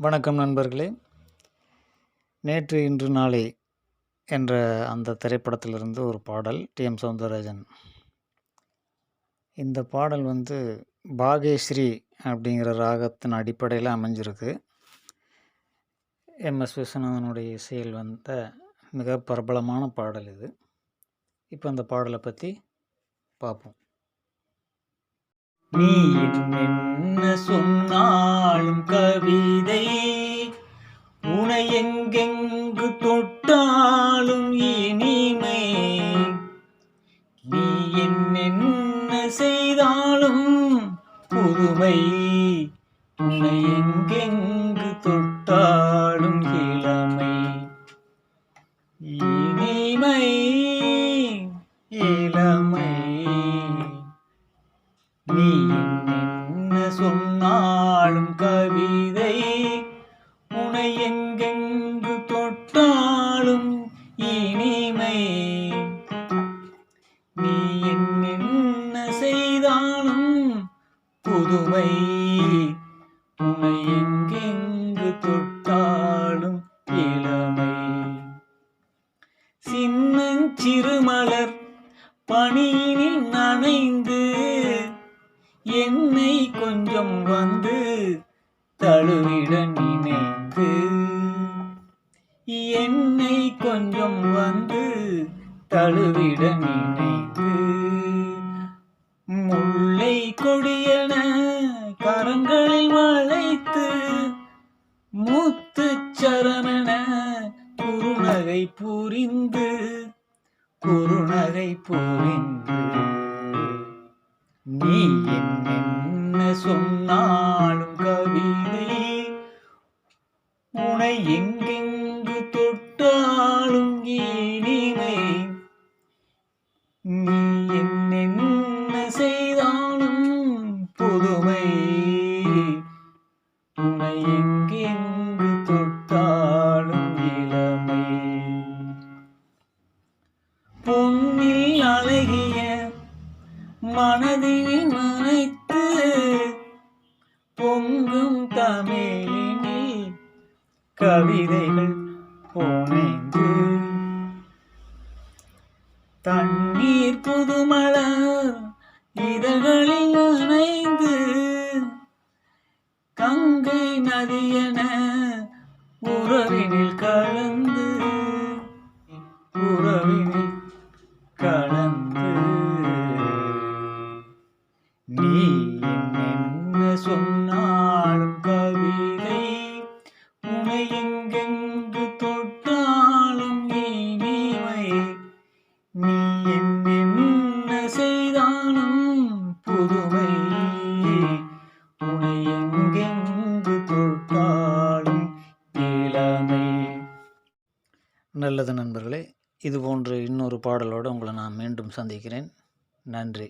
வணக்கம் நண்பர்களே. நேற்று இன்று நாளை என்ற அந்த திரைப்படத்திலிருந்து ஒரு பாடல், டி.எம். சௌந்தரராஜன். இந்த பாடல் பாகேஸ்ரீ அப்படிங்கிற ராகத்தின் அடிப்படையில் அமைஞ்சிருக்கு. எம்.எஸ். விஸ்வநாதனுடைய இசையில் வந்த மிக பிரபலமான பாடல் இது. இப்போ அந்த பாடலை பற்றி பார்ப்போம். நீ என்ன சொன்னாலும் கவிதை, உனை எங்கெங்கு தொட்டாலும் இனிமை. நீ என்ன செய்தாலும் புதுமை, உனை எங்கெங்கு தொட்டாலும் இளமை. இனிமை இளமை. நீ என்ன சொன்னாலும் கவிதை, உனை எங்கெங்கு தொட்டாலும் இனிமை. நீ என்ன செய்தாலும் புதுமை, உனை எங்கெங்கு தொட்டாலும் இளமை. சின்னஞ்சிறுமலர் பனியினில் நனைந்து என்னை கொஞ்சம் வந்து தழுவிட நினைந்து, என்னை கொஞ்சம் வந்து தழுவிட நினைந்து, முல்லை கொடியன கரங்களில் வளைத்து, முத்துச்சரமென குறுநகை புரிந்து, குறுநகை புரிந்து. நீ என்ன சொன்னாலும் கவிதை, உனை எங்கெங்கு தொட்டாலும் இனிமை. நீ என்ன செய்தாலும் புதுமை, உனை எங்கெங்கு தொட்டாலும் இளமை. பொன்னில் அழகிய மனதில் மறைத்து, பொங்கும் தமிழினில் கவிதைகள் புனைந்து, தண்ணீர் புதுமலர் இதழ்களில் நனைந்து, கங்கை நதியென உறவினில் கலந்து, உறவினில் கலந்து. நீ என்ன சொன்னாலும் கவிதை, உனை எங்கெங்கு தொட்டாலும் இனிமை. நீ என்ன செய்தாலும் புதுமை, உனை எங்கெங்கு தொட்டாலும் இளமை. நல்லது நண்பர்களே, இதுபோன்று இன்னொரு பாடலோடு உங்களை நான் மீண்டும் சந்திக்கிறேன். நன்றி.